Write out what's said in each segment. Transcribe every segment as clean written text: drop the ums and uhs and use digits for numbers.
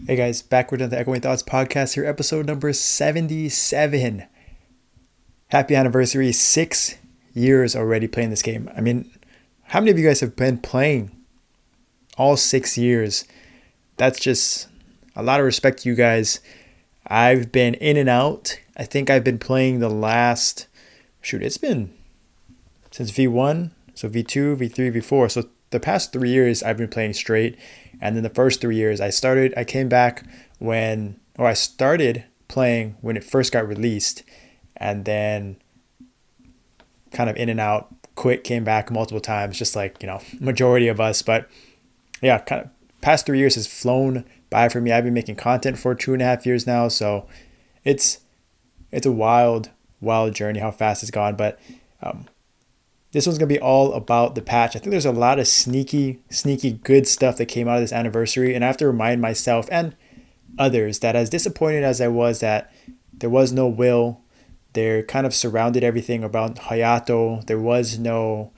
Hey guys, back with another Echoing Thoughts podcast here, episode number 77. Happy anniversary, 6 years already playing this game. I mean, how many of you guys have been playing all 6 years? That's just a lot of respect to you guys. I've been in and out. I think I've been playing it's been since V1, so V2, V3, V4. So the past 3 years I've been playing straight. And then the first 3 years I came back I started playing when it first got released, and then kind of in and out, quit, came back multiple times, just like, majority of us. But yeah, kind of past 3 years has flown by for me. I've been making content for 2.5 years now. So it's a wild journey how fast it's gone. But this one's going to be all about the patch. I think there's a lot of sneaky good stuff that came out of this anniversary. And I have to remind myself and others that, as disappointed as I was that there was no will, they kind of surrounded everything around Hayato. There was no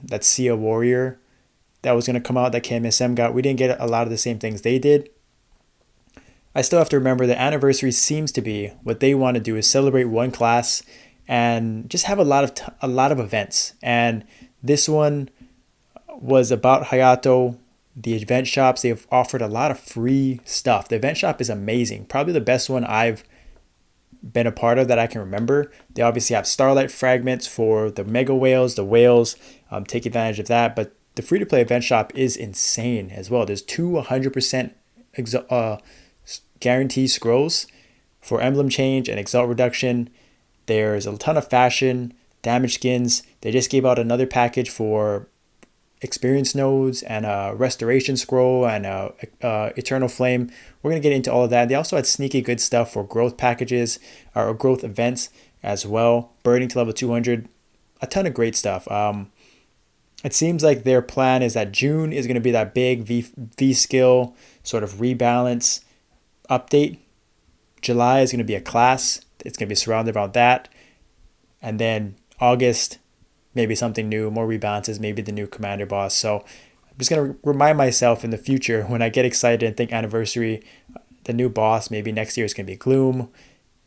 that Sia Warrior that was going to come out that KMSM got. We didn't get a lot of the same things they did. I still have to remember the anniversary seems to be what they want to do is celebrate one class and just have a lot of events. And this one was about Hayato. The event shops, they've offered a lot of free stuff. The event shop is amazing. Probably the best one I've been a part of that I can remember. They obviously have Starlight fragments for the mega whales, the whales. Take advantage of that. But the free-to-play event shop is insane as well. There's 100% guarantee scrolls for emblem change and exalt reduction. There's a ton of fashion, damage skins. They just gave out another package for experience nodes and a restoration scroll and a eternal flame. We're going to get into all of that. They also had sneaky good stuff for growth packages or growth events as well. Burning to level 200. A ton of great stuff. It seems like their plan is that June is going to be that big V skill sort of rebalance update. July is going to be a class. It's going to be surrounded around that. And then August, maybe something new, more rebalances, maybe the new commander boss. So I'm just going to remind myself in the future when I get excited and think anniversary, the new boss, maybe next year is going to be Gloom.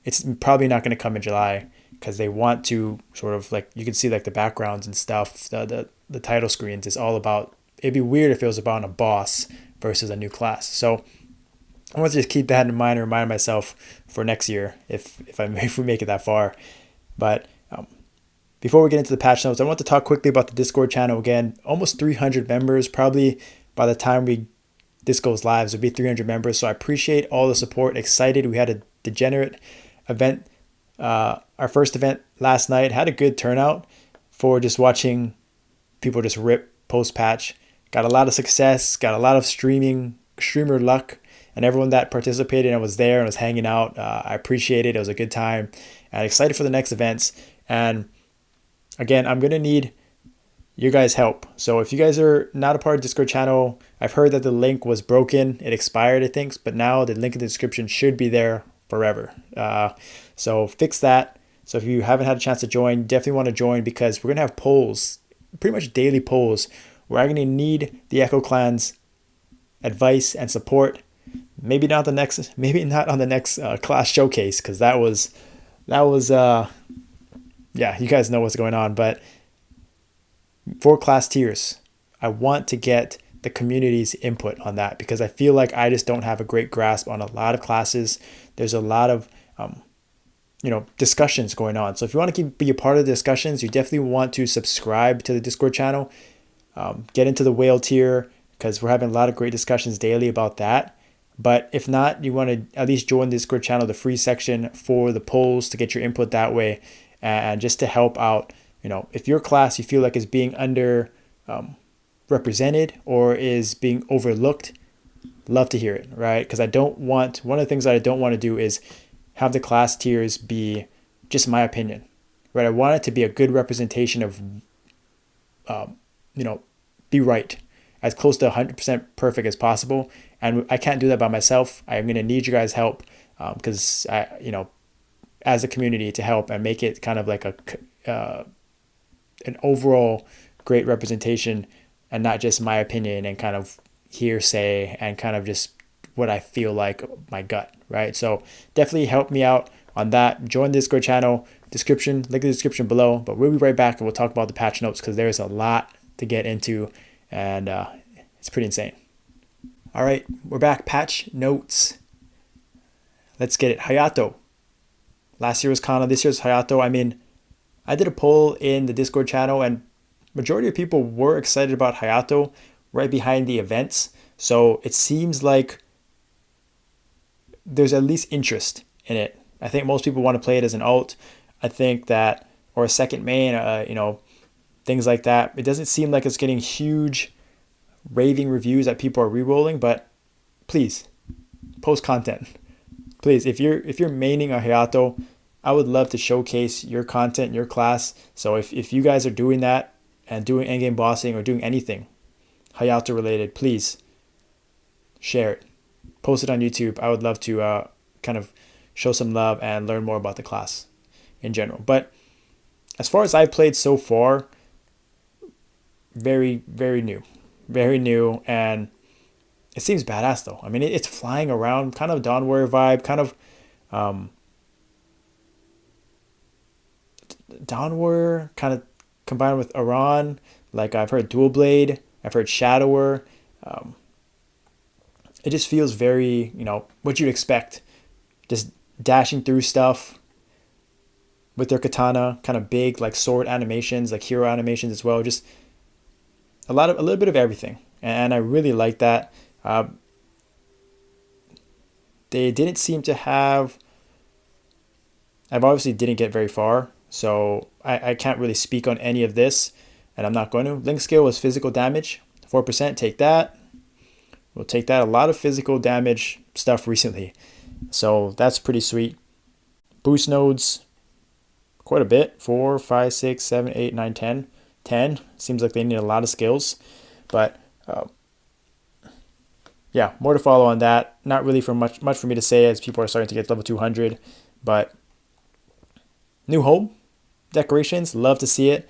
It's probably not going to come in July because they want to sort of, like, you can see like the backgrounds and stuff, the title screens is all about, it'd be weird if it was about a boss versus a new class. So I want to just keep that in mind and remind myself for next year if we make it that far. But before we get into the patch notes, I want to talk quickly about the Discord channel again. Almost 300 members. Probably by the time this goes live, it'll be 300 members. So I appreciate all the support. Excited. We had a degenerate event, our first event last night. Had a good turnout for just watching people just rip post patch. Got a lot of success. Got a lot of streamer luck. And everyone that participated and was there and was hanging out, I appreciate it. It was a good time. And excited for the next events. And again, I'm going to need your guys' help. So if you guys are not a part of the Discord channel, I've heard that the link was broken. It expired, I think. But now the link in the description should be there forever. So fix that. So if you haven't had a chance to join, definitely want to join because we're going to have polls, pretty much daily polls, where I'm going to need the Echo Clan's advice and support. Maybe not on the next class showcase, because that was you guys know what's going on. But for class tiers, I want to get the community's input on that because I feel like I just don't have a great grasp on a lot of classes. There's a lot of discussions going on. So if you want to be a part of the discussions, you definitely want to subscribe to the Discord channel. Get into the whale tier because we're having a lot of great discussions daily about that. But if not, you want to at least join the Discord channel, the free section for the polls to get your input that way and just to help out. If your class you feel like is being under represented or is being overlooked, love to hear it, right? Because one of the things that I don't want to do is have the class tiers be just my opinion, right? I want it to be a good representation of, be right, as close to 100% perfect as possible. And I can't do that by myself. I'm going to need you guys' help because as a community to help and make it kind of like an overall great representation and not just my opinion and kind of hearsay and kind of just what I feel like, my gut, right? So definitely help me out on that. Join the Discord channel, link in the description below. But we'll be right back and we'll talk about the patch notes because there's a lot to get into, and it's pretty insane. All right, we're back. Patch notes. Let's get it. Hayato. Last year was Kana, this year's Hayato. I mean, I did a poll in the Discord channel, and majority of people were excited about Hayato right behind the events. So it seems like there's at least interest in it. I think most people want to play it as an alt. I think that, or a second main, things like that. It doesn't seem like it's getting huge raving reviews that people are re-rolling, but please post content. Please, if you're maining a Hayato, I would love to showcase your content, your class. So if you guys are doing that and doing endgame bossing or doing anything Hayato related, please share it. Post it on YouTube. I would love to kind of show some love and learn more about the class in general. But as far as I've played so far, very, very new. Very new, and it seems badass though. I mean, it's flying around, kind of Dawn Warrior vibe, kind of Dawn Warrior, kind of combined with Iran. Like I've heard Dual Blade, I've heard Shadower. It just feels very, what you'd expect. Just dashing through stuff with their katana, kind of big, like sword animations, like hero animations as well. Just a little bit of everything, and I really like that. They didn't seem to have. I've obviously didn't get very far, so I can't really speak on any of this, and I'm not going to. Link skill was physical damage, 4%. Take that. We'll take that. A lot of physical damage stuff recently, so that's pretty sweet. Boost nodes, quite a bit. 4, 5, 6, 7, 8, 9, 10. 10. Seems like they need a lot of skills, but yeah, more to follow on that. Not really for much for me to say as people are starting to get level 200, but new home decorations, love to see it.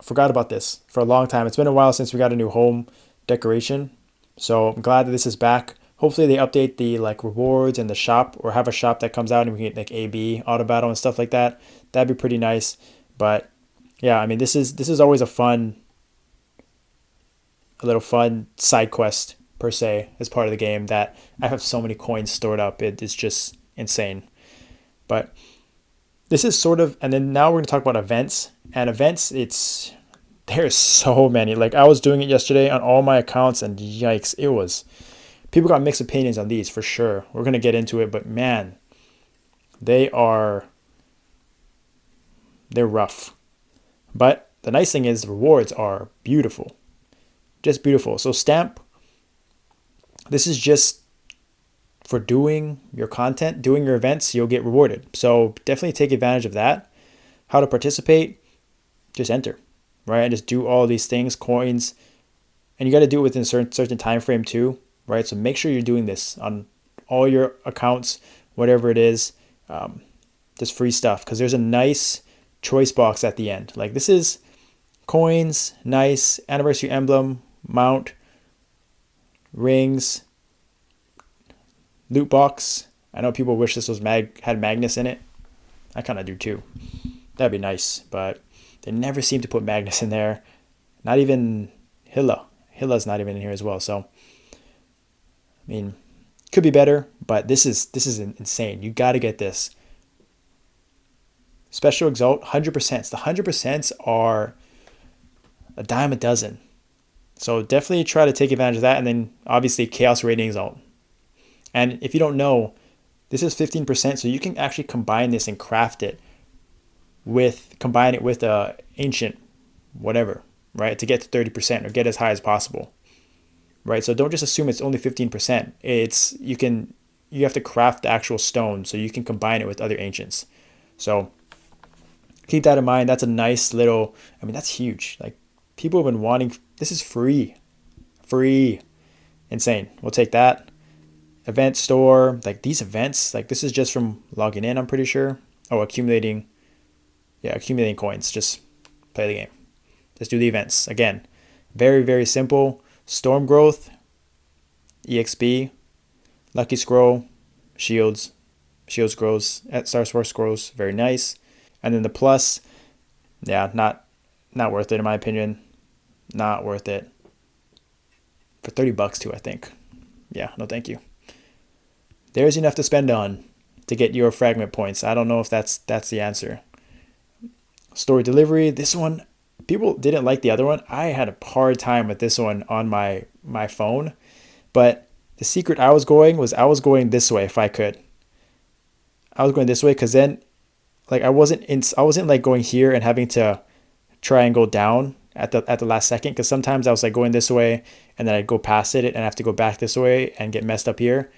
Forgot about this for a long time. It's been a while since we got a new home decoration, so I'm glad that this is back. Hopefully they update the like rewards and the shop, or have a shop that comes out and we can get like AB auto battle and stuff like that. That'd be pretty nice. But yeah, I mean, this is always a little fun side quest per se as part of the game that I have so many coins stored up. It's just insane. But this is sort of, and then now we're going to talk about events. And events, there's so many. Like I was doing it yesterday on all my accounts, and yikes, people got mixed opinions on these for sure. We're going to get into it, but man, they're rough. But the nice thing is the rewards are beautiful. Just beautiful. So stamp, this is just for doing your content, doing your events, you'll get rewarded. So definitely take advantage of that. How to participate, just enter, right? And just do all these things, coins, and you got to do it within a certain time frame too, right? So make sure you're doing this on all your accounts, whatever it is, just free stuff, because there's a nice choice box at the end. Like this is coins, nice anniversary emblem, mount, rings, loot box. I know people wish this was had Magnus in it. I kind of do too. That'd be nice, but they never seem to put Magnus in there. Not even Hilla. Hilla's not even in here as well. So I mean, could be better, but this is insane. You got to get this. Special Exalt, 100%. The 100% are a dime a dozen. So definitely try to take advantage of that. And then obviously Chaos Radiant Exalt. And if you don't know, this is 15%. So you can actually combine this and craft it combine it with a ancient whatever, right? To get to 30% or get as high as possible. Right? So don't just assume it's only 15%. You have to craft the actual stone so you can combine it with other ancients. So keep that in mind. That's a nice little, that's huge. Like people have been wanting, this is free. Insane. We'll take that. Event store, like these events, like this is just from logging in, I'm pretty sure. Oh, accumulating coins. Just play the game. Just do the events. Again, very, very simple. Storm growth. EXP, Lucky Scroll, Shields, Shield Scrolls, Star Source Scrolls, very nice. And then the plus, yeah, not worth it in my opinion. Not worth it. For $30 too, I think. Yeah, no thank you. There's enough to spend on to get your fragment points. I don't know if that's the answer. Story delivery, this one, people didn't like the other one. I had a hard time with this one on my phone, but the secret I was going this way if I could. I was going this way because then like I wasn't like going here and having to try and go down at the last second, because sometimes I was like going this way and then I'd go past it and I have to go back this way and get messed up here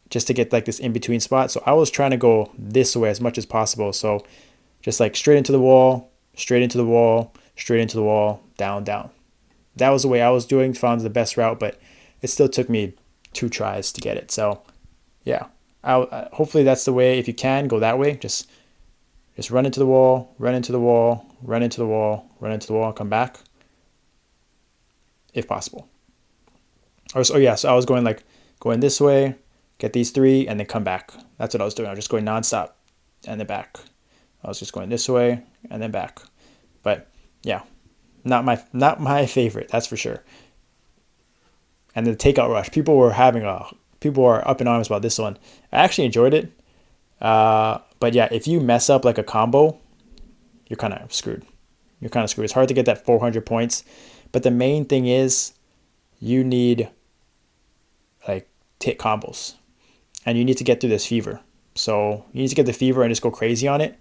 just to get like this in between spot. So I was trying to go this way as much as possible. So just like straight into the wall, straight into the wall, straight into the wall, down, down. That was the way I was doing, found the best route, but it still took me 2 tries to get it. So yeah, hopefully that's the way. If you can go that way, just run into the wall, run into the wall, run into the wall, run into the wall, come back if possible. So I was going this way, get these 3, and then come back. That's what I was doing. I was just going nonstop and then back. I was just going this way and then back. But yeah, not my favorite, that's for sure. And the takeout rush, people were up in arms about this one. I actually enjoyed it. But yeah, if you mess up like a combo, you're kind of screwed. It's hard to get that 400 points. But the main thing is you need like hit combos. And you need to get through this fever. So you need to get the fever and just go crazy on it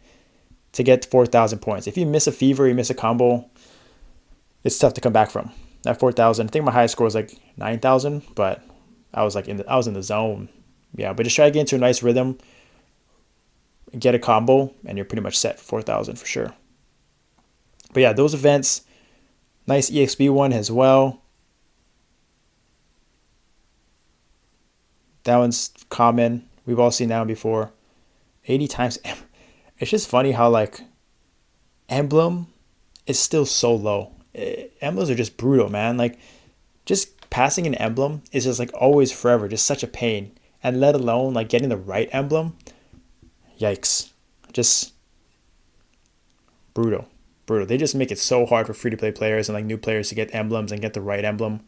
to get 4,000 points. If you miss a fever, you miss a combo, it's tough to come back from. At 4,000, I think my highest score was like 9,000, but I was in the zone. Yeah, but just try to get into a nice rhythm, get a combo, and you're pretty much set for 4,000 for sure. But yeah, those events, nice EXP one as well. That one's common. We've all seen that one before. 80 times. It's just funny how like emblem is still so low. Emblems are just brutal, man. Like just passing an emblem is just like always forever, just such a pain. And let alone like getting the right emblem. Yikes. Just brutal. They just make it so hard for free-to-play players and like new players to get emblems and get the right emblem.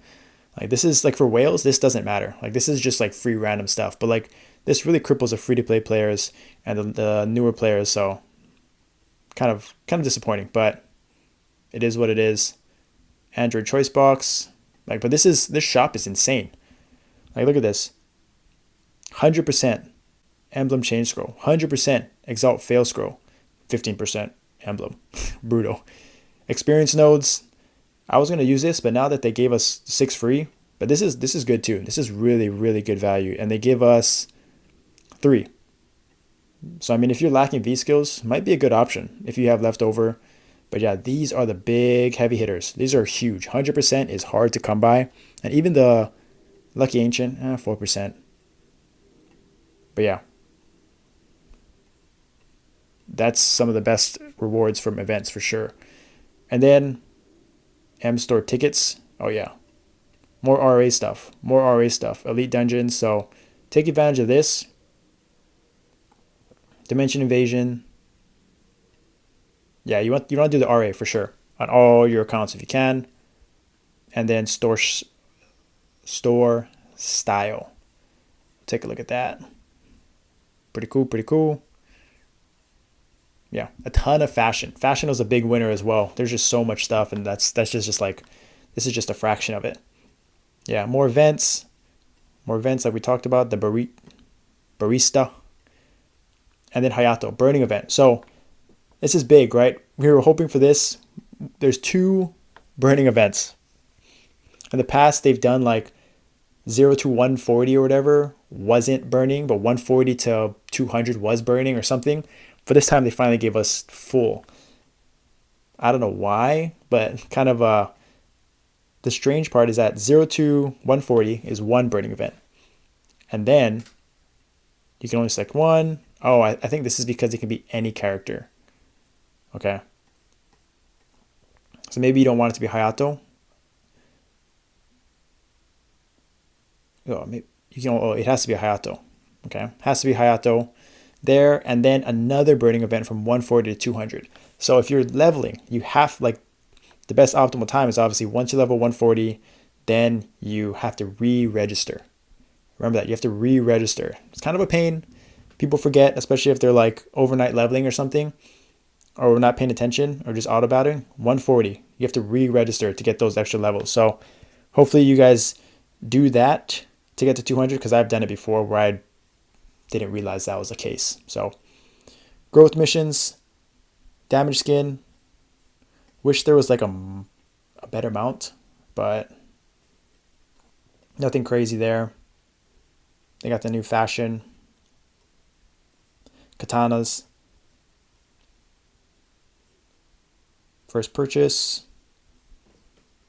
Like this is like for whales, this doesn't matter. Like this is just like free random stuff. But like this really cripples the free-to-play players and the newer players. So kind of disappointing, but it is what it is. Android choice box. Like, but this shop is insane. Like look at this. 100% emblem change scroll. 100% exalt fail scroll. 15% emblem. Brutal. Experience nodes. I was gonna use this, but now that they gave us 6 free, but this is good too. This is really, really good value. And they give us 3. So I mean if you're lacking V skills, might be a good option if you have leftover. But yeah, these are the big heavy hitters. These are huge. 100% is hard to come by. And even the Lucky Ancient, 4%. But yeah, that's some of the best rewards from events for sure. And then M Store tickets. Oh yeah, more RA stuff. Elite dungeons. So take advantage of this. Dimension Invasion. Yeah, you want to do the RA for sure on all your accounts if you can. And then store style. Take a look at that. Pretty cool. Yeah, a ton of fashion. Fashion was a big winner as well. There's just so much stuff, and that's just like, this is just a fraction of it. Yeah, more events like we talked about, the barista, and then Hayato, burning event. So this is big, right? We were hoping for this. There's 2 burning events. In the past, they've done like 0 to 140 or whatever wasn't burning, but 140 to 200 was burning or something. For this time, they finally gave us full. I don't know why, but kind of the strange part is that 0 to 140 is 1 burning event. And then you can only select 1. Oh, I think this is because it can be any character. Okay. So maybe you don't want it to be Hayato. Oh, it has to be a Hayato. Okay, has to be Hayato there, and then another burning event from 140 to 200. So if you're leveling, you have like the best optimal time is obviously once you level 140, then you have to re-register. Remember that you have to re-register. It's kind of a pain. People forget, especially if they're like overnight leveling or something, or not paying attention, or just auto battling. 140, you have to re-register to get those extra levels. So hopefully you guys do that to get to 200, because I've done it before where I didn't realize that was the case. So growth missions, damage skin. Wish there was like a better mount, but nothing crazy there. They got the new fashion katanas. First purchase,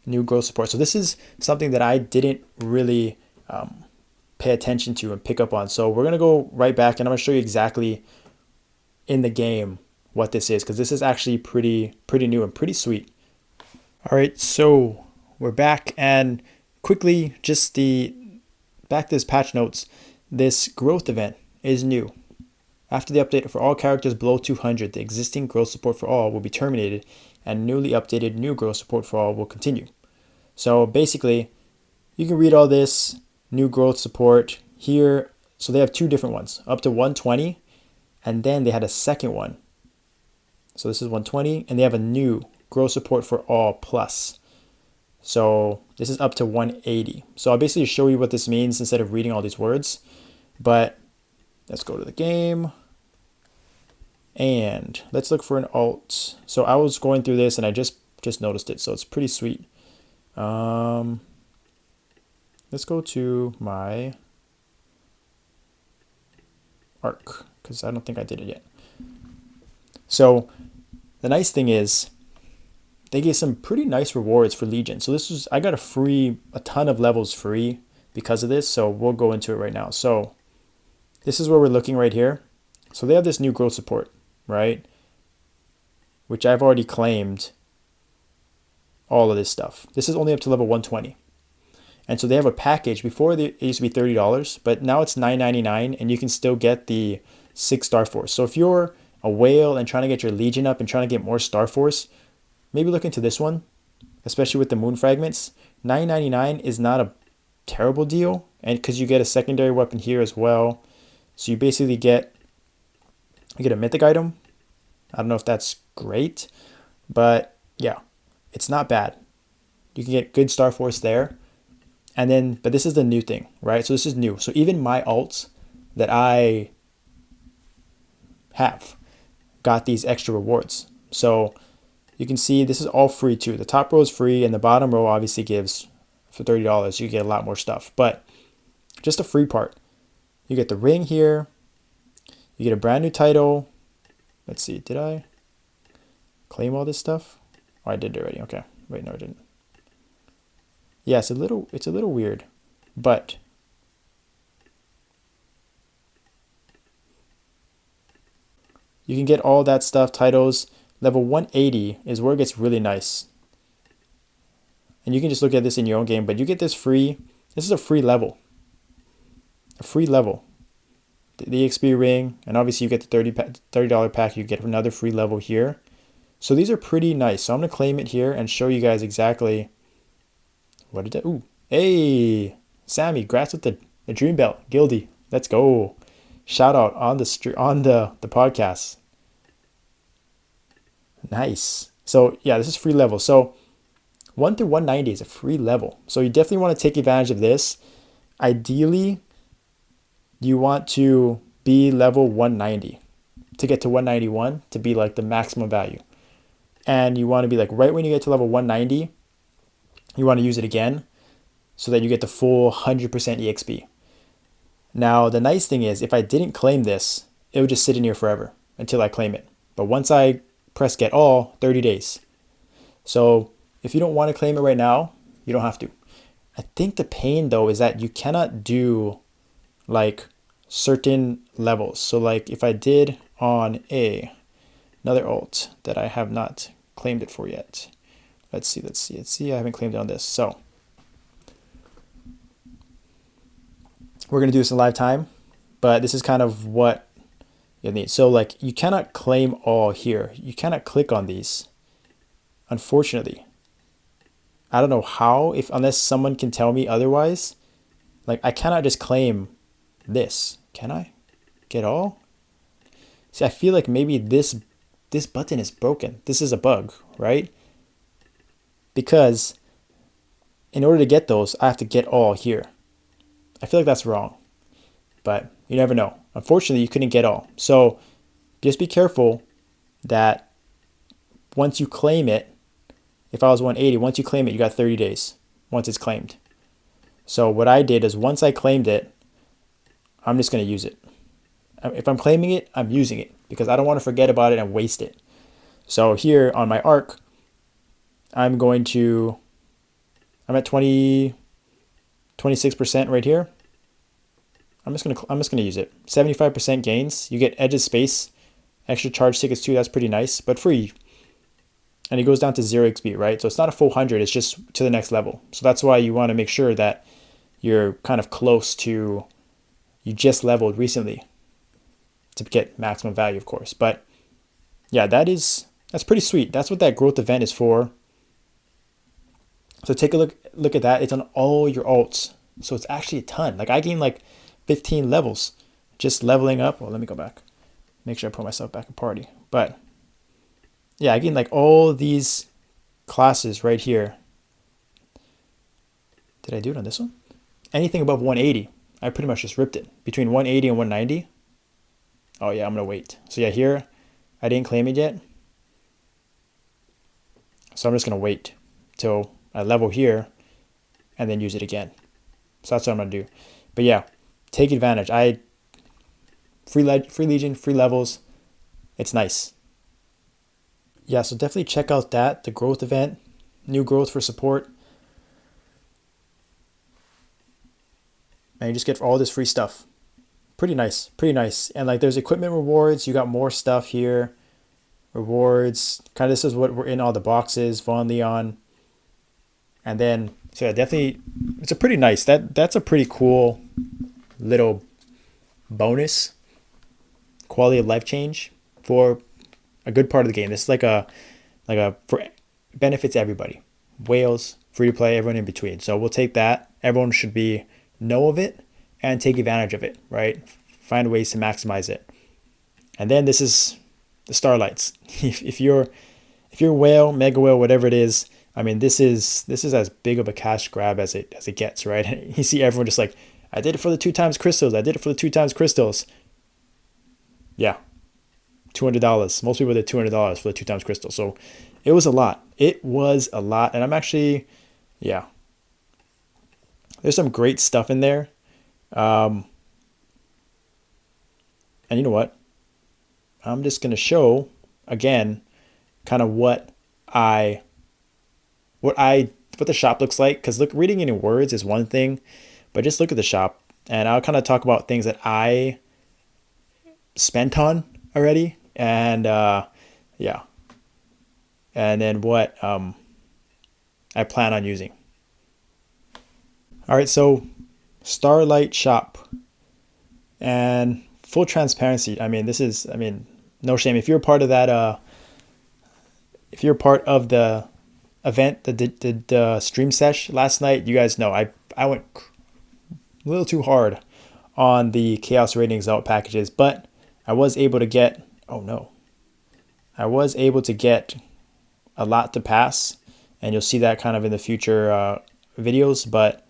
new growth support. So this is something that I didn't really pay attention to and pick up on. So we're going to go right back and I'm going to show you exactly in the game what this is, because this is actually pretty new and pretty sweet. All right, so we're back, and quickly, just back to this patch notes. This growth event is new. After the update for all characters below 200, the existing growth support for all will be terminated, and newly updated new growth support for all will continue. So basically, you can read all this new growth support here. So they have two different ones, up to 120, and then they had a second one. So this is 120, and they have a new growth support for all plus. So this is up to 180. So I'll basically show you what this means instead of reading all these words. But let's go to the game. And let's look for an alt. So I was going through this and I just noticed it. So it's pretty sweet. Let's go to my arc, because I don't think I did it yet. So the nice thing is they gave some pretty nice rewards for Legion. So I got a ton of levels free because of this. So we'll go into it right now. So this is where we're looking right here. So they have this new growth support, right? Which I've already claimed all of this stuff. This is only up to level 120. And so they have a package. Before it used to be $30, but now it's $9.99, and you can still get the 6 Star Force. So if you're a whale and trying to get your Legion up and trying to get more Star Force, maybe look into this one, especially with the moon fragments. $9.99 is not a terrible deal, and because you get a secondary weapon here as well. So you basically get a mythic item. I don't know if that's great, but yeah, it's not bad. You can get good Star Force there. And then, but this is the new thing, right? So this is new. So even my alts that I have got these extra rewards. So you can see this is all free too. The top row is free, and the bottom row obviously gives, for $30, you get a lot more stuff. But just the free part, you get the ring here. You get a brand new title. Let's see, did I claim all this stuff? Oh, I did it already. Okay, wait, no, I didn't. Yeah, it's a little weird, but you can get all that stuff, titles. Level 180 is where it gets really nice. And you can just look at this in your own game, but you get this free. This is a free level. A free level. The EXP ring, and obviously you get the $30 pack. You get another free level here. So these are pretty nice. So I'm going to claim it here and show you guys exactly what did that. Ooh, hey, Sammy, congrats with the Dream Belt. Gildy, let's go. Shout out on the podcast. Nice. So yeah, this is free level. So 1 through 190 is a free level. So you definitely want to take advantage of this. Ideally, you want to be level 190 to get to 191 to be like the maximum value. And you want to be like right when you get to level 190, you want to use it again so that you get the full 100% EXP. Now, the nice thing is if I didn't claim this, it would just sit in here forever until I claim it. But once I press get all, 30 days. So if you don't want to claim it right now, you don't have to. I think the pain though is that you cannot do like certain levels. So like if I did on another alt that I have not claimed it for yet. Let's see. I haven't claimed it on this. So we're going to do this in live time, but this is kind of what you need. So like you cannot claim all here. You cannot click on these, unfortunately. I don't know how, if unless someone can tell me otherwise. Like I cannot just claim this. Can I? Get all? See, I feel like maybe this button is broken. This is a bug, right? Because in order to get those, I have to get all here. I feel like that's wrong, but you never know. Unfortunately, you couldn't get all. So just be careful that once you claim it, if I was 180, once you claim it, you got 30 days once it's claimed. So what I did is once I claimed it, I'm just going to use it. If I'm claiming it, I'm using it because I don't want to forget about it and waste it. So here on my arc, I'm at 26% right here. I'm just gonna use it. 75% gains. You get edges space, extra charge tickets too. That's pretty nice, but free. And it goes down to 0 XP, right? So it's not a full 100. It's just to the next level. So that's why you want to make sure that you're kind of close to, you just leveled recently to get maximum value, of course. But yeah, that's pretty sweet. That's what that growth event is for. So take a look at that. It's on all your alts. So it's actually a ton. Like I gained like 15 levels just leveling up. Well, let me go back. Make sure I put myself back in party. But yeah, I gained like all these classes right here. Did I do it on this one? Anything above 180, I pretty much just ripped it. Between 180 and 190. Oh yeah, I'm going to wait. So yeah, here, I didn't claim it yet. So I'm just going to wait till I level here and then use it again. So that's what I'm going to do. But yeah, take advantage. Free Legion, free levels. It's nice. Yeah, so definitely check out the growth event, new growth for support. And you just get all this free stuff. Pretty nice, pretty nice. And like there's equipment rewards. You got more stuff here. Rewards. Kind of this is what we're in all the boxes. Von Leon. And then, so yeah, definitely, it's a pretty nice, that's a pretty cool little bonus, quality of life change for a good part of the game. This is like a for benefits everybody. Whales, free to play, everyone in between. So we'll take that. Everyone should know of it and take advantage of it, right? Find ways to maximize it. And then this is the Starlights. If you're whale, mega whale, whatever it is, I mean, this is as big of a cash grab as it gets, right? You see everyone just like, I did it for the 2x crystals. I did it for the 2x crystals. Yeah, $200. Most people did $200 for the 2x crystal. So it was a lot. It was a lot. And I'm actually, yeah, there's some great stuff in there. And you know what? I'm just going to show again kind of what the shop looks like, because look, reading it in words is one thing, but just look at the shop and I'll kind of talk about things that I spent on already, and yeah, and then what I plan on using. All right, so Starlight shop, and full transparency, I mean, no shame if you're part of that, if you're part of the event that did the stream sesh last night, you guys know I went a little too hard on the Chaos Rating Exalt packages, but I was able to get, I was able to get a lot to pass, and you'll see that kind of in the future videos, but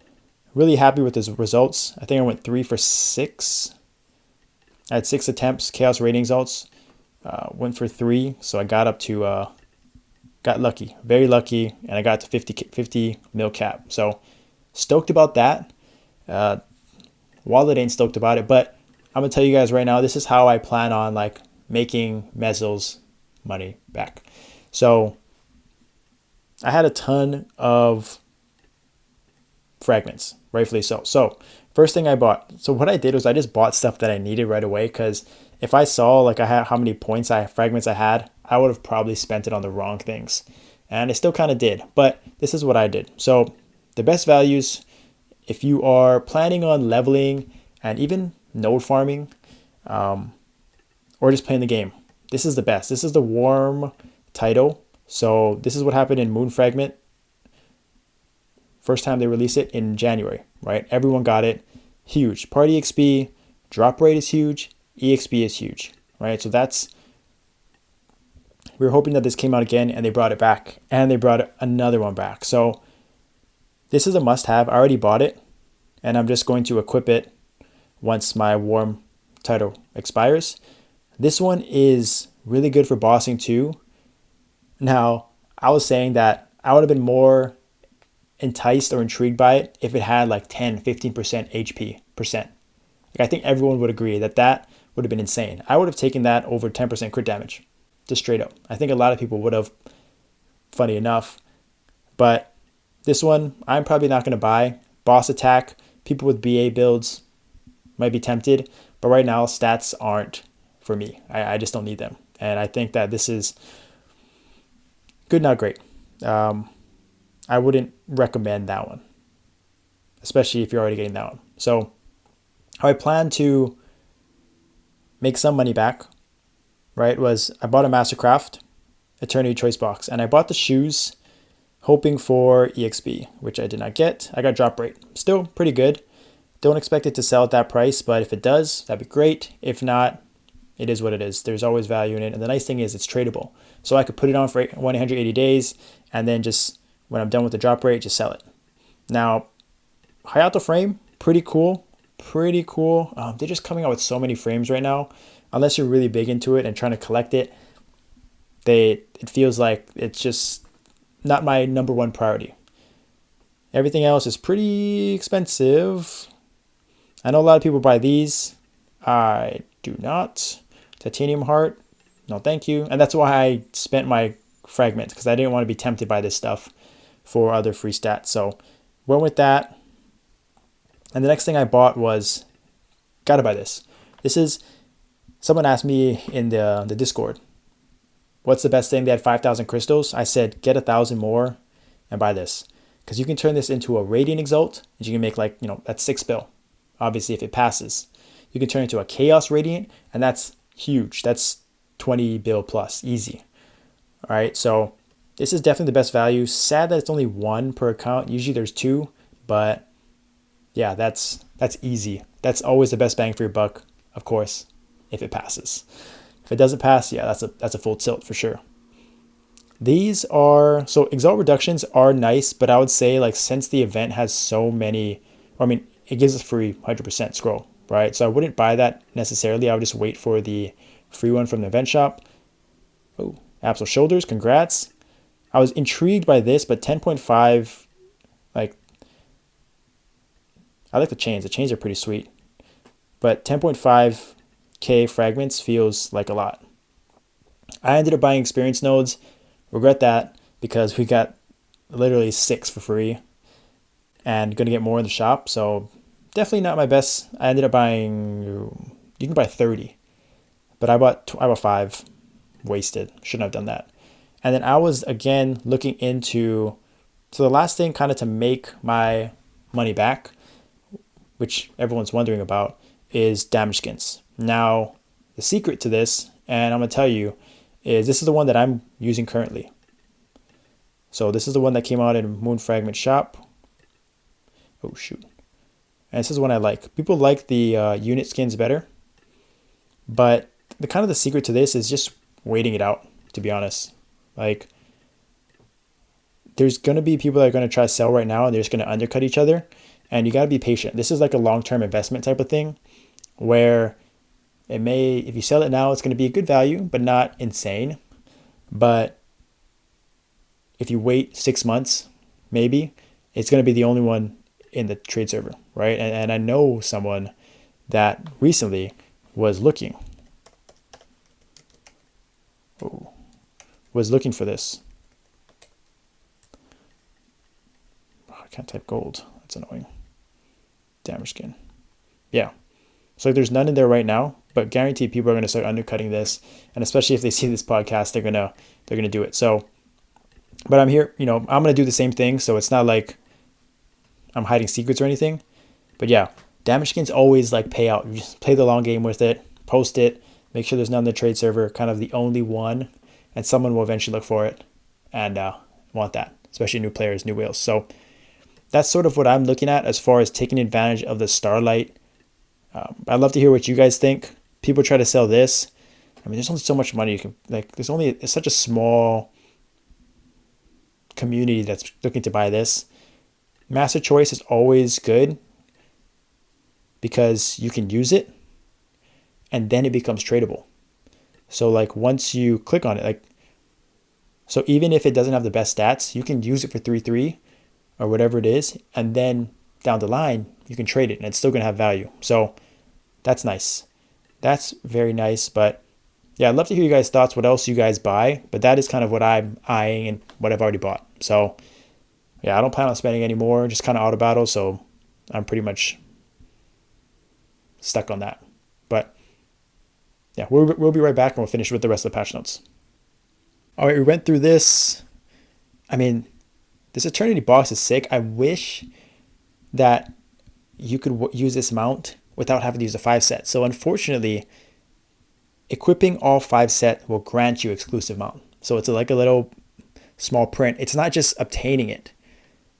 really happy with his results. I think I went 3 for 6. I had 6 attempts, Chaos Rating Exalts, went for 3, so I got up to got lucky, very lucky, and I got to 50 mil cap. So stoked about that. Wallet ain't stoked about it, but I'm gonna tell you guys right now, this is how I plan on like making Mesos money back. So I had a ton of fragments, rightfully so. So first thing I bought, so what I did was I just bought stuff that I needed right away, because if I saw like I had how many fragments I had, I would have probably spent it on the wrong things. And I still kind of did, but this is what I did. So the best values, if you are planning on leveling and even node farming, or just playing the game. This is the best. This is the warm title. So this is what happened in Moon Fragment. First time they released it in January, right? Everyone got it. Huge. Party XP, drop rate is huge, EXP is huge, right? So we were hoping that this came out again and they brought it back, and they brought another one back. So this is a must have. I already bought it, and I'm just going to equip it once my warm title expires. This one is really good for bossing too. Now, I was saying that I would have been more enticed or intrigued by it if it had like 10, 15% HP percent. Like, I think everyone would agree that that would have been insane. I would have taken that over 10% crit damage, just straight up. I think a lot of people would have, funny enough. But this one, I'm probably not going to buy. Boss attack, people with BA builds might be tempted, but right now stats aren't for me. I just don't need them. And I think that this is good, not great. I wouldn't recommend that one, especially if you're already getting that one. So how I plan to make some money back, right, was I bought a Mastercraft Eternity Choice Box, and I bought the shoes hoping for EXP, which I did not get. I got drop rate. Still pretty good. Don't expect it to sell at that price, but if it does, that'd be great. If not, it is what it is. There's always value in it. And the nice thing is it's tradable. So I could put it on for 180 days and then just, when I'm done with the drop rate, just sell it. Now, Hayato frame, pretty cool. Pretty cool. They're just coming out with so many frames right now. Unless you're really big into it and trying to collect it, it feels like it's just not my number one priority. Everything else is pretty expensive. I know a lot of people buy these. I do not. Titanium heart, no thank you. And that's why I spent my fragment, because I didn't want to be tempted by this stuff for other free stats. So went with that. And the next thing I bought was, gotta buy this. This is, someone asked me in the Discord, what's the best thing? They had 5,000 crystals. I said, get 1,000 more and buy this. Because you can turn this into a Radiant Exalt, and you can make like, that's 6 bill. Obviously, if it passes. You can turn it into a Chaos Radiant, and that's huge. That's 20 bill plus, easy. All right, so this is definitely the best value. Sad that it's only 1 per account. Usually there's 2, but yeah, that's easy. That's always the best bang for your buck, of course, if it passes. If it doesn't pass, yeah, that's a full tilt for sure. These are, so Exalt reductions are nice, but I would say, like, since the event has so many, it gives us free 100% scroll, right? So I wouldn't buy that necessarily. I would just wait for the free one from the event shop. Oh, Absol Shoulders, congrats. I was intrigued by this, but 10.5, like, I like the chains. The chains are pretty sweet. But 10.5k fragments feels like a lot. I ended up buying experience nodes. Regret that, because we got literally 6 for free and going to get more in the shop. So definitely not my best. I ended up buying, you can buy 30, but I bought 5. Wasted. Shouldn't have done that. And then I was again looking into, so the last thing kind of to make my money back, which everyone's wondering about, is damage skins. Now, the secret to this, and I'm going to tell you, is this is the one that I'm using currently. So this is the one that came out in Moon Fragment Shop. Oh, shoot. And this is one I like. People like the unit skins better. But the secret to this is just waiting it out, to be honest. Like, there's going to be people that are going to try to sell right now, and they're just going to undercut each other. And you got to be patient. This is like a long-term investment type of thing, where it may, if you sell it now, it's going to be a good value, but not insane. But if you wait 6 months, maybe, it's going to be the only one in the trade server, right? And I know someone that recently was looking for this. Oh, I can't type gold. That's annoying. Damage skin. Yeah. So there's none in there right now, but guaranteed people are going to start undercutting this, and especially if they see this podcast, they're gonna do it. So, but I'm here. I'm going to do the same thing. So it's not like I'm hiding secrets or anything. But yeah, Damage skins always like pay out. You just play the long game with it, post it, make sure there's none in the trade server, kind of the only one, and someone will eventually look for it and want that, especially new players, new wheels. So that's sort of what I'm looking at as far as taking advantage of the Starlight. I'd love to hear what you guys think. People try to sell this. I mean, there's only so much money you can, like, it's such a small community that's looking to buy this. Master Choice is always good because you can use it and then it becomes tradable. So like once you click on it, like, so even if it doesn't have the best stats, you can use it for 3-3 or whatever it is, and then down the line you can trade it and it's still gonna have value. So that's nice. That's very nice. But yeah, I'd love to hear you guys' thoughts, what else you guys buy, but that is kind of what I'm eyeing and what I've already bought. So yeah, I don't plan on spending any more, just kind of auto battle, so I'm pretty much stuck on that. But yeah, we'll be right back and we'll finish with the rest of the patch notes. All right, we went through this. I mean, this Eternity box is sick. I wish that you could use this mount without having to use a 5 set. So unfortunately, equipping all 5 set will grant you exclusive mount. So it's like a little small print. It's not just obtaining it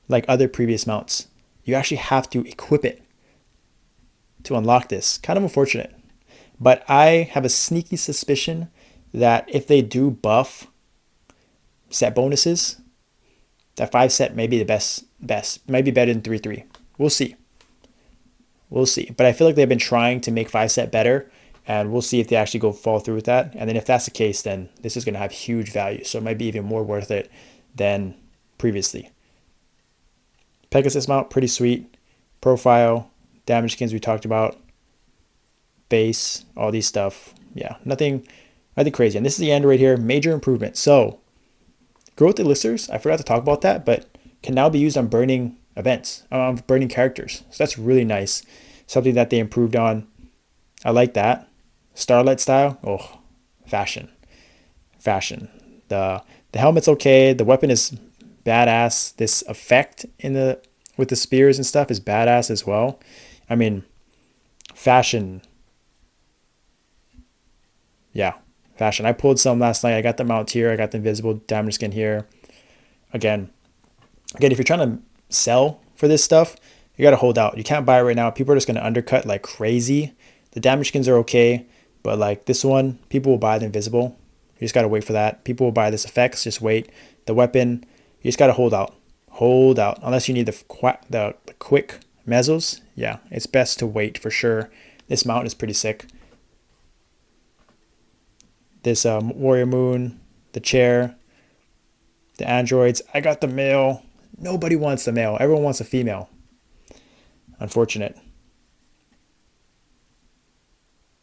like other previous mounts. You actually have to equip it to unlock this. Kind of unfortunate. But I have a sneaky suspicion that if they do buff set bonuses, that 5 set may be the best. Might be better than 3-3. We'll see. We'll see. But I feel like they've been trying to make 5 set better, and we'll see if they actually follow through with that. And then if that's the case, then this is going to have huge value. So it might be even more worth it than previously. Pegasus mount, pretty sweet. Profile, damage skins we talked about. Base, all these stuff. Yeah, nothing crazy. And this is the end right here. Major improvement. So growth elixers, I forgot to talk about that, but can now be used on burning events, burning characters. So that's really nice. Something that they improved on. I like that. Starlight style. Oh, fashion. The helmet's okay. The weapon is badass. This effect with the spears and stuff is badass as well. I mean, fashion. Yeah, fashion. I pulled some last night. I got the mount here. I got the invisible damage skin here. Again, if you're trying to sell for this stuff, you got to hold out. You can't buy it right now. People are just going to undercut like crazy. The damage skins are okay, but like this one, people will buy the invisible. You just got to wait for that. People will buy this effects. Just wait. The weapon, you just got to hold out. Hold out. Unless you need the quick Mesos. Yeah, it's best to wait for sure. This mount is pretty sick. This Warrior Moon, the chair, the androids. I got the male. Nobody wants the male. Everyone wants a female. Unfortunate.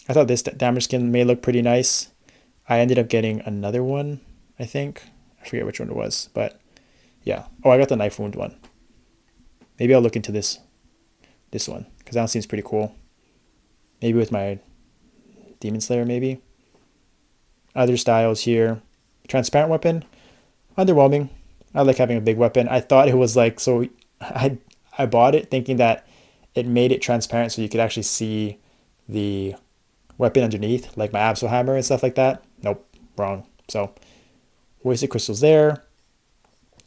I thought this damage skin may look pretty nice. I ended up getting another one, I think. I forget which one it was, but yeah. Oh, I got the knife wound one. Maybe I'll look into this one, because that one seems pretty cool. Maybe with my Demon Slayer, maybe. Other styles here. Transparent weapon. Underwhelming. I like having a big weapon. I thought it was like, so I bought it thinking that it made it transparent so you could actually see the weapon underneath, like my Absol Hammer and stuff like that. Nope, wrong. So wasted crystals there.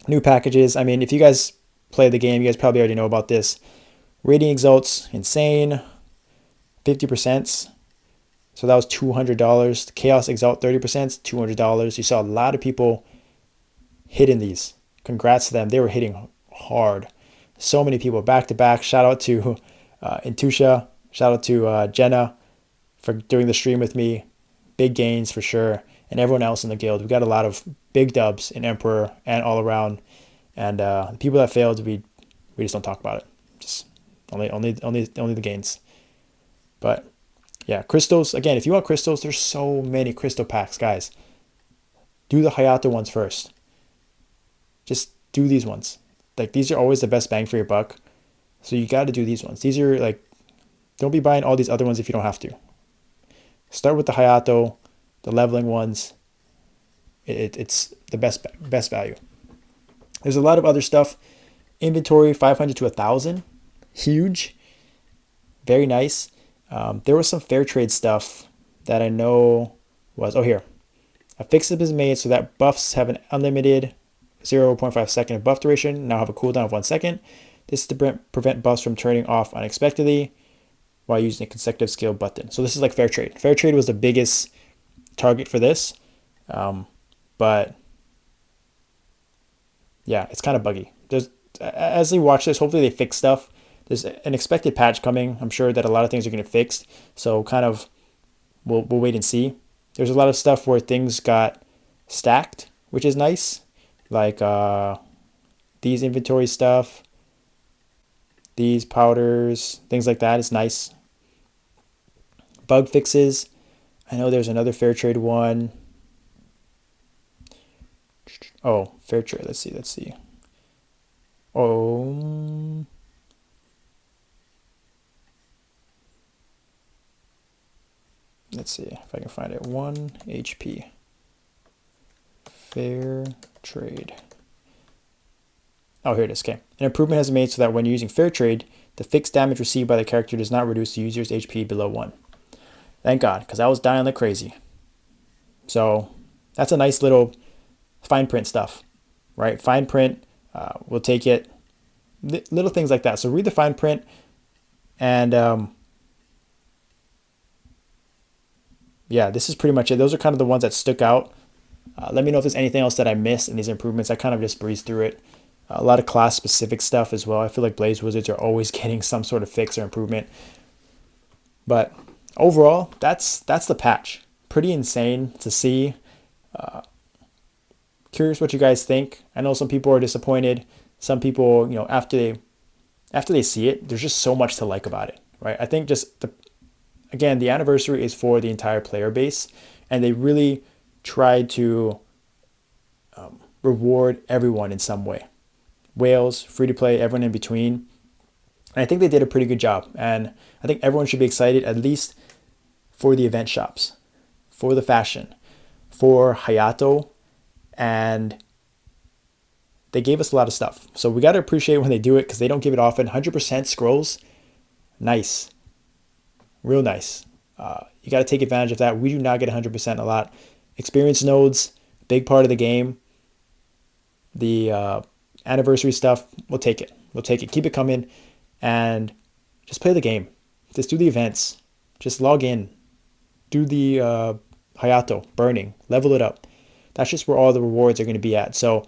New packages. I mean, if you guys play the game, you guys probably already know about this. Radiant Exalts, insane. 50%. So that was $200. Chaos Exalt 30%, $200. You saw a lot of people hitting these. Congrats to them. They were hitting hard. So many people back to back. Shout out to Intusha. Shout out to Jenna for doing the stream with me. Big gains for sure. And everyone else in the guild. We got a lot of big dubs in Emperor and all around. And the people that failed, we just don't talk about it. Just only the gains. But yeah, crystals. Again, if you want crystals, there's so many crystal packs, guys. Do the Hayato ones first. Just do these ones. Like, these are always the best bang for your buck. So you got to do these ones. These are like, don't be buying all these other ones if you don't have to. Start with the Hayato, the leveling ones. It's the best value. There's a lot of other stuff. Inventory, 500 to 1,000. Huge. Very nice. There was some fair trade stuff that I know was, oh, here. A fix has been made so that buffs have an unlimited 0.5 second of buff duration, now have a cooldown of 1 second. This is to prevent buffs from turning off unexpectedly while using a consecutive skill button. So this is like fair trade. Fair trade was the biggest target for this. But yeah, it's kind of buggy. As we watch this, hopefully they fix stuff. There's an expected patch coming. I'm sure that a lot of things are going to get fixed. So kind of we'll wait and see. There's a lot of stuff where things got stacked, which is nice. Like these inventory stuff, these powders, things like that is nice. Bug fixes. I know there's another fair trade one. Oh, fair trade. Let's see. Oh. Let's see if I can find it. 1 HP. Fair trade. Oh, here it is. Okay. An improvement has been made so that when using fair trade, the fixed damage received by the character does not reduce the user's HP below 1. Thank God, because I was dying like crazy. So that's a nice little fine print stuff, right? Fine print, we'll take it. Little things like that. So read the fine print and yeah, this is pretty much it. Those are kind of the ones that stuck out. Let me know if there's anything else that I missed in these improvements. I kind of just breezed through it. A lot of class specific stuff as well. I feel like Blaze Wizards are always getting some sort of fix or improvement. But overall, that's the patch. Pretty insane to see. Curious what you guys think. I know some people are disappointed. Some people, after they see it, there's just so much to like about it, right? I think just the anniversary is for the entire player base, and they really tried to reward everyone in some way. Whales, free to play, everyone in between. And I think they did a pretty good job. And I think everyone should be excited, at least for the event shops, for the fashion, for Hayato. And they gave us a lot of stuff. So we got to appreciate when they do it because they don't give it often. 100% scrolls. Nice. Real nice. You got to take advantage of that. We do not get 100% a lot. Experience nodes, big part of the game. The anniversary stuff, we'll take it. Keep it coming and just play the game. Just do the events. Just log in. Do the Hayato, burning, level it up. That's just where all the rewards are going to be at. So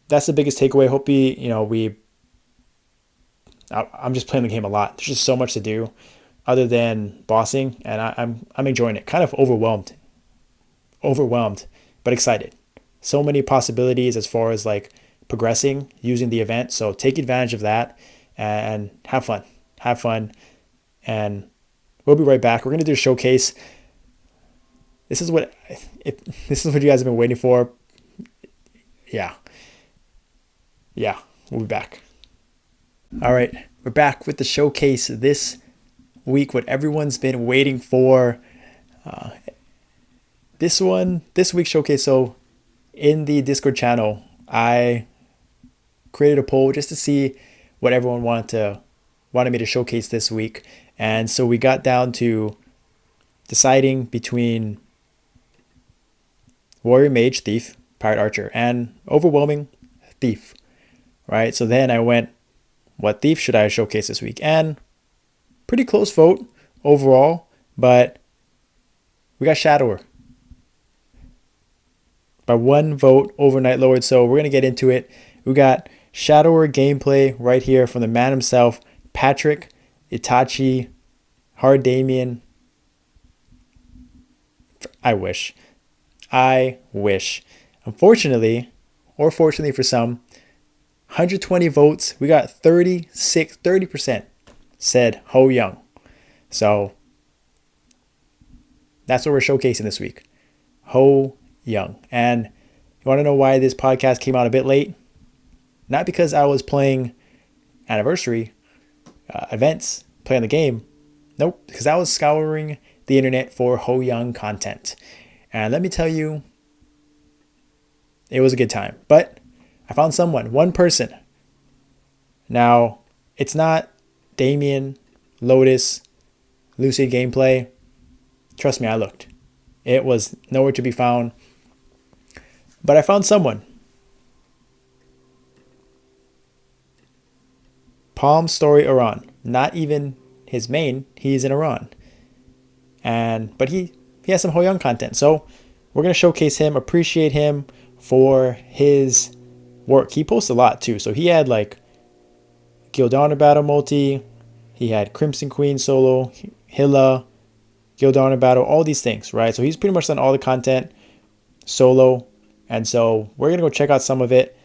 that's the biggest takeaway. Hope I'm just playing the game a lot. There's just so much to do other than bossing, and I'm enjoying it. Kind of overwhelmed, but excited. So many possibilities as far as like progressing using the event. So take advantage of that and have fun. And we'll be right back. We're going to do a showcase. This is what you guys have been waiting for. Yeah, we'll be back. All right, we're back with the showcase this week. What everyone's been waiting for. This week's showcase. So in the Discord channel, I created a poll just to see what everyone wanted me to showcase this week. And so we got down to deciding between Warrior Mage, Thief, Pirate Archer, and overwhelming Thief, right? So then I went, what Thief should I showcase this week? And pretty close vote overall, but we got Shadower by 1 vote over Night Lord. So we're going to get into it. We got Shadower gameplay right here from the man himself, Patrick, Itachi, Hard Damien. I wish. Unfortunately, or fortunately for some, 120 votes. We got 30% said Ho Young. So that's what we're showcasing this week. Ho Young. And you want to know why this podcast came out a bit late? Not because I was playing anniversary events, playing the game. Nope, because I was scouring the internet for Ho Young content. And let me tell you, it was a good time. But I found one person. Now, it's not Damien, Lotus, Lucid gameplay. Trust me, I looked. It was nowhere to be found. But I found someone. Palm Story Iran. Not even his main. He's in Iran. But he has some Hoyoung content. So we're gonna showcase him, appreciate him for his work. He posts a lot too. So he had like Gildana Battle multi, he had Crimson Queen solo, Hilla, Gildana Battle, all these things, right? So he's pretty much done all the content solo. And so we're gonna go check out some of it.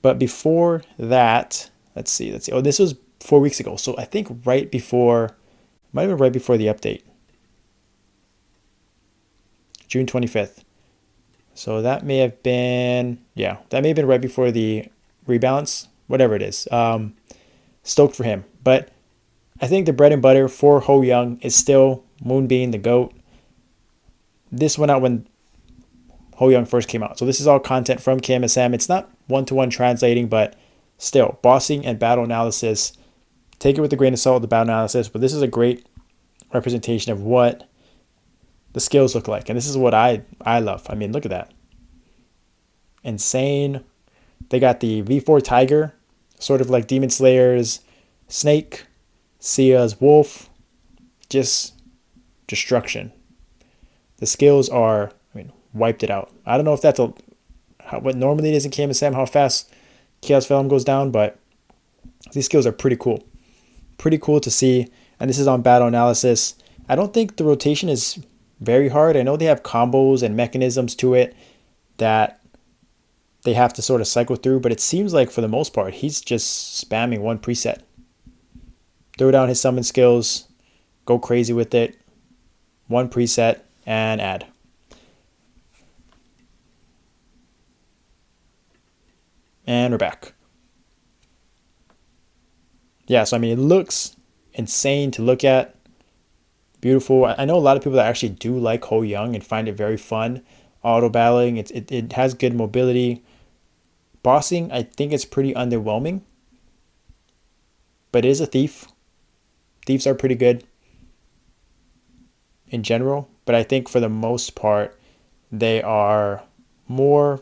But before that, let's see. Oh, this was 4 weeks ago. So I think right before, might have been right before the update. June 25th. So that may have been, yeah, that may have been right before the rebalance, whatever it is. Stoked for him. But I think the bread and butter for Hoyoung is still Moonbeam, the GOAT. This went out when Hoyoung first came out. So this is all content from KMSM. It's not one-to-one translating, but still, bossing and battle analysis. Take it with a grain of salt, the battle analysis, but this is a great representation of what the skills look like. And this is what I love. I mean, look at that. Insane. They got the V4 Tiger, sort of like Demon Slayer's Snake, Sia's Wolf, just destruction. The skills are, I mean, wiped it out. I don't know if that's what normally it is in KMSM, how fast Chaos Venom goes down, but these skills are pretty cool. Pretty cool to see. And this is on battle analysis. I don't think the rotation is very hard. I know they have combos and mechanisms to it that they have to sort of cycle through, but it seems like for the most part, he's just spamming one preset. Throw down his summon skills, go crazy with it, one preset, and add. And we're back. Yeah, so I mean, it looks insane to look at. Beautiful. I know a lot of people that actually do like Hoyoung and find it very fun. Auto battling, it has good mobility. Bossing, I think it's pretty underwhelming. But it is a thief. Thieves are pretty good in general. But I think for the most part, they are more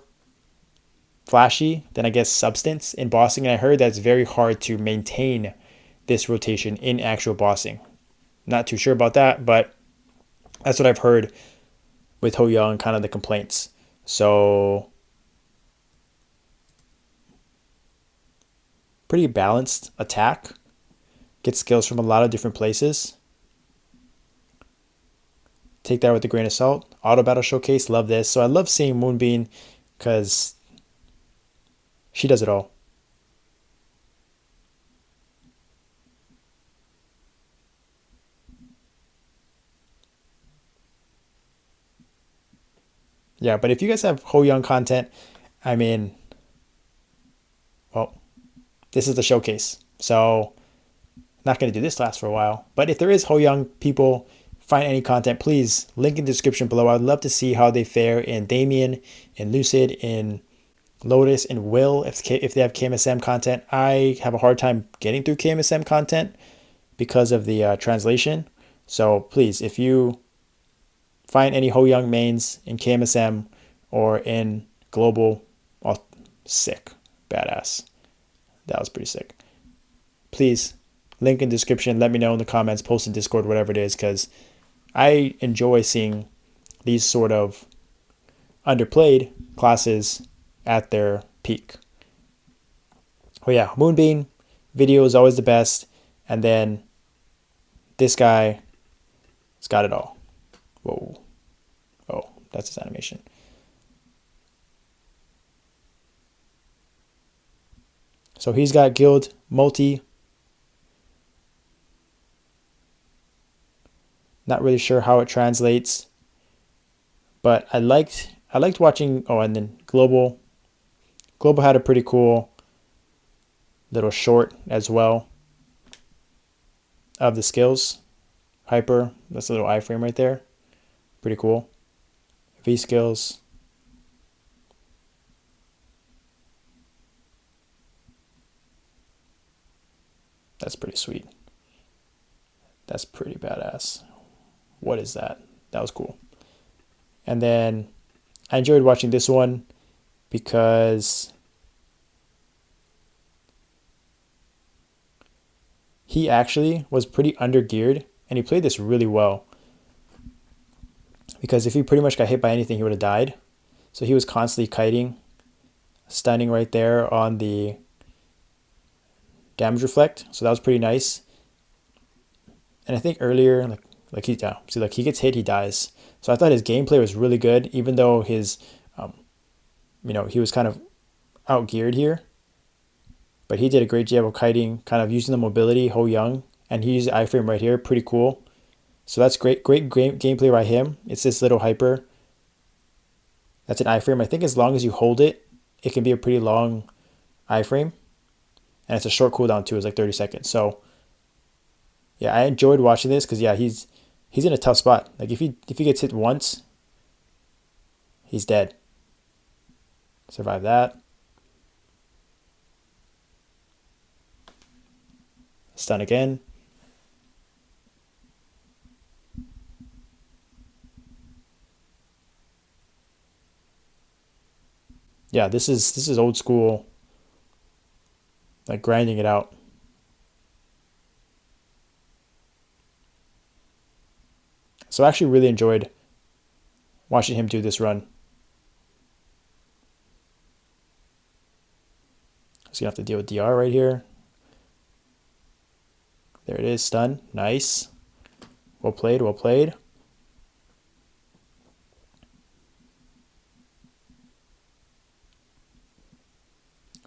flashy than, I guess, substance in bossing. And I heard that it's very hard to maintain this rotation in actual bossing. Not too sure about that, but that's what I've heard with Hoyoung, kind of the complaints. So pretty balanced attack. Get skills from a lot of different places. Take that with a grain of salt. Auto Battle Showcase, love this. So I love seeing Moonbeam because she does it all. Yeah, but if you guys have Hoyoung content, I mean, well, this is the showcase. So not going to do this last for a while. But if there is Hoyoung people, find any content, please link in the description below. I'd love to see how they fare in Damien, in Lucid, in Lotus, and Will, if they have KMSM content. I have a hard time getting through KMSM content because of the translation. So please, if you find any Hoyoung mains in KMSM or in Global, oh, sick, badass. That was pretty sick. Please, link in description. Let me know in the comments, post in Discord, whatever it is, because I enjoy seeing these sort of underplayed classes at their peak. Oh yeah, Moonbeam video is always the best. And then this guy has got it all. Whoa. Oh, that's his animation. So he's got guild multi. Not really sure how it translates. But I liked watching, oh, and then Global. Global had a pretty cool little short as well of the skills. Hyper, that's a little iframe right there. Pretty cool. V skills. That's pretty sweet. That's pretty badass. What is that? That was cool. And then I enjoyed watching this one because he actually was pretty undergeared and he played this really well. Because if he pretty much got hit by anything, he would have died. So he was constantly kiting, stunning right there on the damage reflect. So that was pretty nice. And I think earlier, he gets hit, he dies. So I thought his gameplay was really good, even though his, he was kind of outgeared here. But he did a great job of kiting, kind of using the mobility, Ho Young, and he used the iframe right here, pretty cool. So that's great gameplay by him. It's this little hyper. That's an iframe. I think as long as you hold it, it can be a pretty long iframe. And it's a short cooldown too, it's like 30 seconds. So yeah, I enjoyed watching this because yeah, he's in a tough spot. Like if he gets hit once, he's dead. Survive that. Stun again. Yeah, this is old school, like grinding it out. So I actually really enjoyed watching him do this run. So you have to deal with DR right here. There it is, stun. Nice. Well played, well played.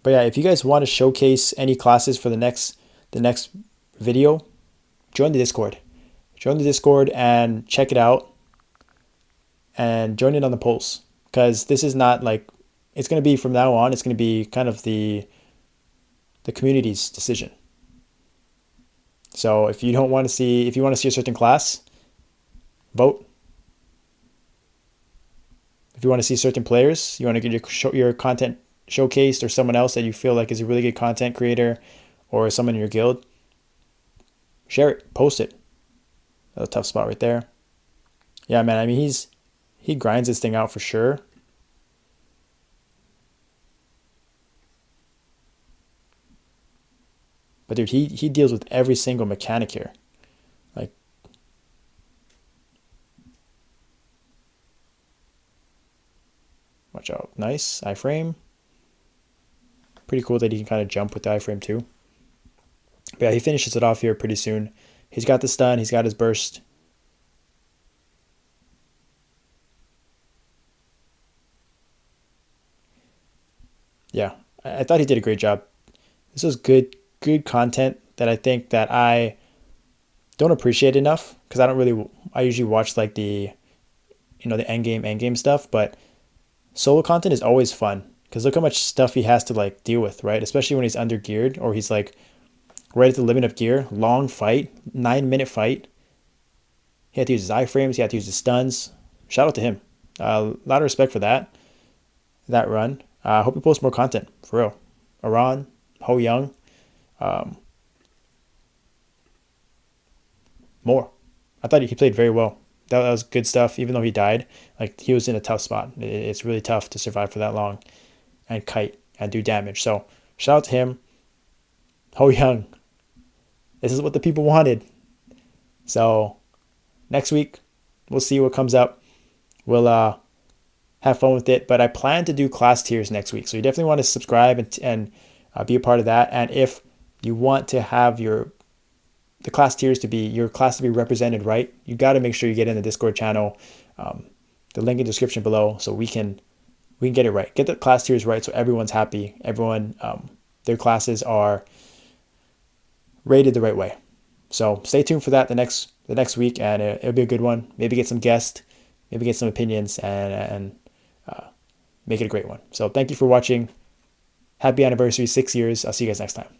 But yeah, if you guys want to showcase any classes for the next video, join the Discord. Join the Discord and check it out. And join in on the polls. Because this is not like, it's going to be from now on, it's going to be kind of the community's decision. So if you want to see a certain class, vote. If you want to see certain players, you want to get your content showcased, or someone else that you feel like is a really good content creator, or someone in your guild, share it, post it. That's a tough spot right there. Yeah, man, I mean, he grinds this thing out for sure. But dude, he deals with every single mechanic here. Like, watch out. Nice. Iframe. Pretty cool that he can kind of jump with the iframe too. But yeah, he finishes it off here pretty soon. He's got the stun. He's got his burst. Yeah, I thought he did a great job. This was good content that I think that I don't appreciate enough, because I usually watch like the end game stuff, but solo content is always fun because look how much stuff he has to like deal with, right? Especially when he's under geared or he's like right at the limit of gear. Long fight, 9-minute fight. He had to use his iframes. He had to use his stuns. Shout out to him. A lot of respect for that run. I hope he posts more content for real. Iran, Ho Young, more. I thought he played very well. That was good stuff. Even though he died, like he was in a tough spot. It's really tough to survive for that long, and kite and do damage. So shout out to him. Ho Young. This is what the people wanted. So next week we'll see what comes up. We'll have fun with it. But I plan to do class tiers next week, so you definitely want to subscribe and be a part of that. And if you want to have the class tiers to be your class to be represented right, you got to make sure you get in the Discord channel. The link in the description below, so we can get it right. Get the class tiers right, so everyone's happy. Everyone, their classes are rated the right way. So stay tuned for that the next week, and it'll be a good one. Maybe get some guests, maybe get some opinions, and make it a great one. So thank you for watching. Happy anniversary, 6 years. I'll see you guys next time.